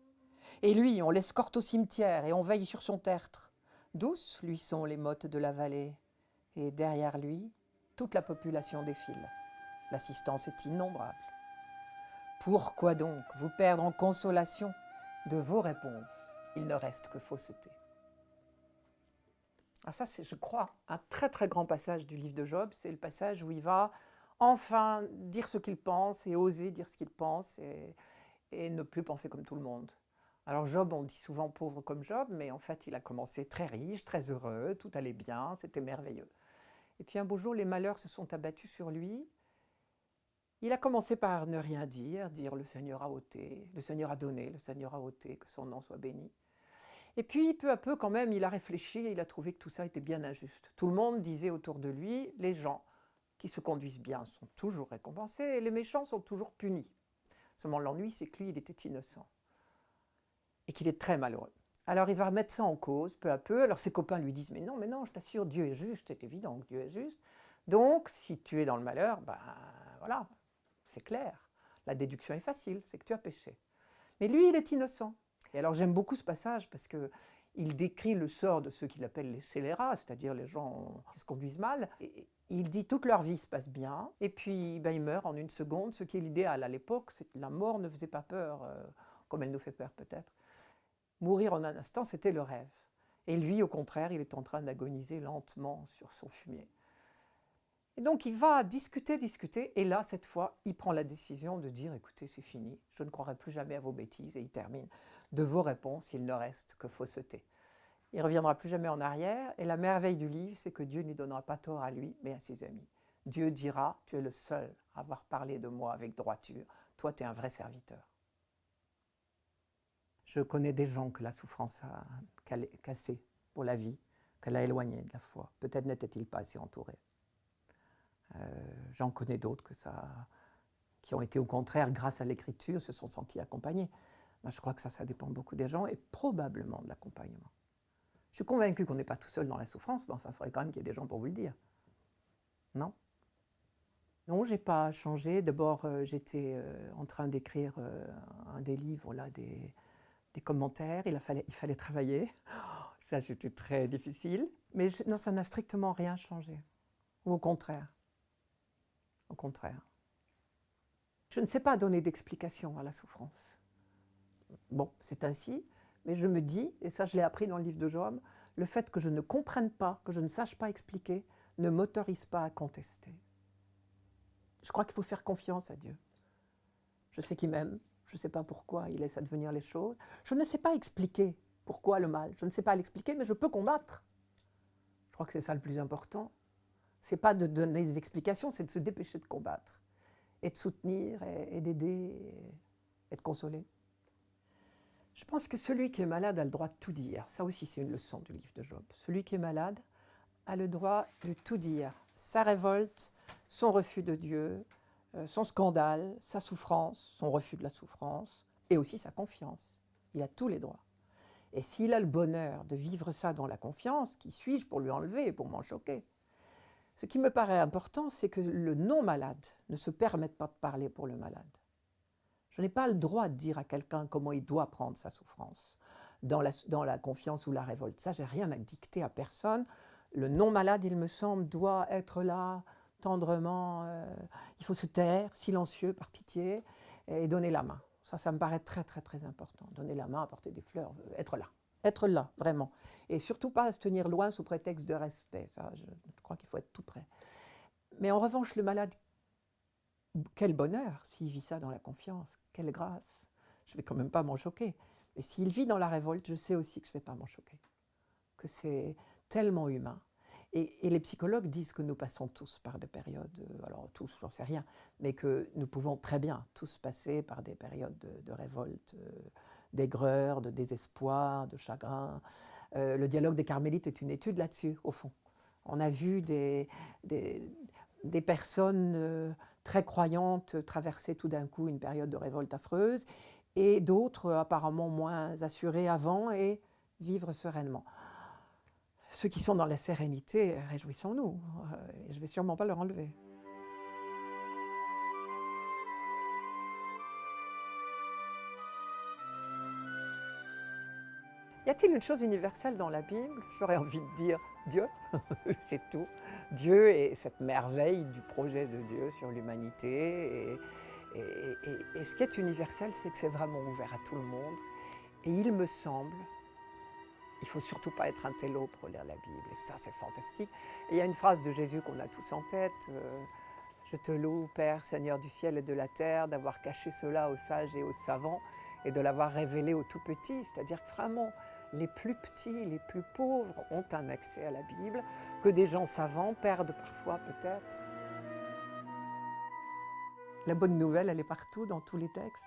Et lui, on l'escorte au cimetière et on veille sur son tertre. Douces lui sont les mottes de la vallée, et derrière lui, toute la population défile. L'assistance est innombrable. Pourquoi donc vous perdre en consolation de vos réponses? Il ne reste que fausseté. Ah, ça, c'est, je crois, un très très grand passage du livre de Job. C'est le passage où il va enfin dire ce qu'il pense et oser dire ce qu'il pense et ne plus penser comme tout le monde. Alors Job, on dit souvent pauvre comme Job, mais en fait, il a commencé très riche, très heureux, tout allait bien, c'était merveilleux. Et puis un beau jour, les malheurs se sont abattus sur lui. Il a commencé par ne rien dire le Seigneur a ôté, le Seigneur a donné, le Seigneur a ôté, que son nom soit béni. Et puis, peu à peu, quand même, il a réfléchi et il a trouvé que tout ça était bien injuste. Tout le monde disait autour de lui, les gens qui se conduisent bien sont toujours récompensés et les méchants sont toujours punis. Seulement l'ennui, c'est que lui, il était innocent et qu'il est très malheureux. Alors il va remettre ça en cause, peu à peu. Alors ses copains lui disent, mais non, je t'assure, Dieu est juste, c'est évident que Dieu est juste. Donc, si tu es dans le malheur, ben voilà, c'est clair. La déduction est facile, c'est que tu as péché. Mais lui, il est innocent. Et alors j'aime beaucoup ce passage parce qu'il décrit le sort de ceux qu'il appelle les scélérats, c'est-à-dire les gens qui se conduisent mal. Et il dit toute leur vie se passe bien, et puis ben, ils meurent en une seconde, ce qui est l'idéal. À l'époque, la mort ne faisait pas peur, comme elle nous fait peur peut-être. Mourir en un instant, c'était le rêve. Et lui, au contraire, il est en train d'agoniser lentement sur son fumier. Et donc il va discuter, et là, cette fois, il prend la décision de dire « Écoutez, c'est fini, je ne croirai plus jamais à vos bêtises » et il termine « De vos réponses, il ne reste que fausseté ». Il ne reviendra plus jamais en arrière, et la merveille du livre, c'est que Dieu n'y donnera pas tort à lui, mais à ses amis. Dieu dira « Tu es le seul à avoir parlé de moi avec droiture, toi, tu es un vrai serviteur ». Je connais des gens que la souffrance a cassés pour la vie, qu'elle a éloignés de la foi. Peut-être n'étaient-ils pas assez entourés. J'en connais d'autres qui ont été au contraire, grâce à l'écriture, se sont sentis accompagnés. Moi, je crois que ça dépend beaucoup des gens et probablement de l'accompagnement. Je suis convaincue qu'on n'est pas tout seul dans la souffrance, mais enfin, il faudrait quand même qu'il y ait des gens pour vous le dire. Non? Non, je n'ai pas changé. D'abord, j'étais en train d'écrire un des livres, là, des commentaires. Il fallait travailler. Ça, c'était très difficile. Mais non, ça n'a strictement rien changé. Ou au contraire. Au contraire. Je ne sais pas donner d'explication à la souffrance. Bon, c'est ainsi, mais je me dis, et ça je l'ai appris dans le livre de Job, le fait que je ne comprenne pas, que je ne sache pas expliquer, ne m'autorise pas à contester. Je crois qu'il faut faire confiance à Dieu. Je sais qu'il m'aime, je ne sais pas pourquoi il laisse advenir les choses. Je ne sais pas expliquer pourquoi le mal, je ne sais pas l'expliquer, mais je peux combattre. Je crois que c'est ça le plus important. Ce n'est pas de donner des explications, c'est de se dépêcher de combattre, et de soutenir, et d'aider, et de consoler. Je pense que celui qui est malade a le droit de tout dire. Ça aussi, c'est une leçon du livre de Job. Celui qui est malade a le droit de tout dire. Sa révolte, son refus de Dieu, son scandale, sa souffrance, son refus de la souffrance, et aussi sa confiance. Il a tous les droits. Et s'il a le bonheur de vivre ça dans la confiance, qui suis-je pour lui enlever et pour m'en choquer? Ce qui me paraît important, c'est que le non-malade ne se permette pas de parler pour le malade. Je n'ai pas le droit de dire à quelqu'un comment il doit prendre sa souffrance, dans la confiance ou la révolte. Ça, je n'ai rien à dicter à personne. Le non-malade, il me semble, doit être là, tendrement. Il faut se taire, silencieux, par pitié, et donner la main. Ça me paraît très, très, très important. Donner la main, apporter des fleurs, être là. Être là, vraiment. Et surtout pas se tenir loin sous prétexte de respect. Ça, je crois qu'il faut être tout près. Mais en revanche, le malade, quel bonheur s'il vit ça dans la confiance. Quelle grâce. Je ne vais quand même pas m'en choquer. Mais s'il vit dans la révolte, je sais aussi que je ne vais pas m'en choquer. Que c'est tellement humain. Et les psychologues disent que nous passons tous par des périodes, alors tous, j'en sais rien, mais que nous pouvons très bien tous passer par des périodes de révolte, d'aigreur, de désespoir, de chagrin. Le dialogue des Carmélites est une étude là-dessus, au fond. On a vu des personnes très croyantes traverser tout d'un coup une période de révolte affreuse, et d'autres apparemment moins assurées avant et vivre sereinement. Ceux qui sont dans la sérénité, réjouissons-nous. Je ne vais sûrement pas leur enlever. Y a-t-il une chose universelle dans la Bible? J'aurais envie de dire Dieu, c'est tout. Dieu et cette merveille du projet de Dieu sur l'humanité Et ce qui est universel, c'est que c'est vraiment ouvert à tout le monde. Et il me semble, il ne faut surtout pas être un télo pour lire la Bible. Et ça, c'est fantastique. Et il y a une phrase de Jésus qu'on a tous en tête. Je te loue, Père, Seigneur du ciel et de la terre, d'avoir caché cela aux sages et aux savants et de l'avoir révélé aux tout petits. C'est-à-dire que vraiment, les plus petits, les plus pauvres ont un accès à la Bible que des gens savants perdent parfois peut-être. La bonne nouvelle, elle est partout, dans tous les textes.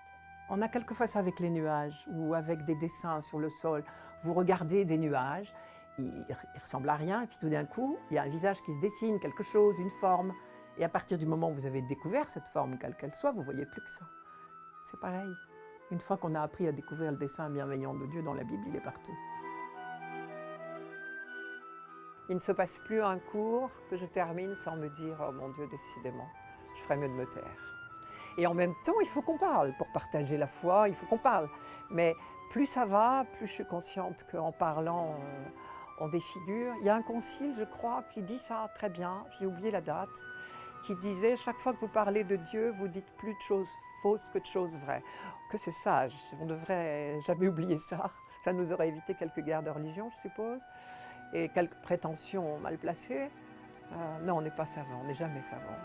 On a quelquefois ça avec les nuages ou avec des dessins sur le sol. Vous regardez des nuages, ils ressemblent à rien, et puis tout d'un coup, il y a un visage qui se dessine, quelque chose, une forme. Et à partir du moment où vous avez découvert cette forme, quelle qu'elle soit, vous ne voyez plus que ça. C'est pareil. Une fois qu'on a appris à découvrir le dessein bienveillant de Dieu dans la Bible, il est partout. Il ne se passe plus un cours que je termine sans me dire « Oh mon Dieu, décidément, je ferais mieux de me taire ». Et en même temps, il faut qu'on parle. Pour partager la foi, il faut qu'on parle. Mais plus ça va, plus je suis consciente qu'en parlant, on défigure. Il y a un concile, je crois, qui dit ça très bien, j'ai oublié la date, qui disait « Chaque fois que vous parlez de Dieu, vous dites plus de choses fausses que de choses vraies ». Que c'est sage, on ne devrait jamais oublier ça. Ça nous aurait évité quelques guerres de religion, je suppose, et quelques prétentions mal placées. Non, on n'est pas savant, on n'est jamais savant.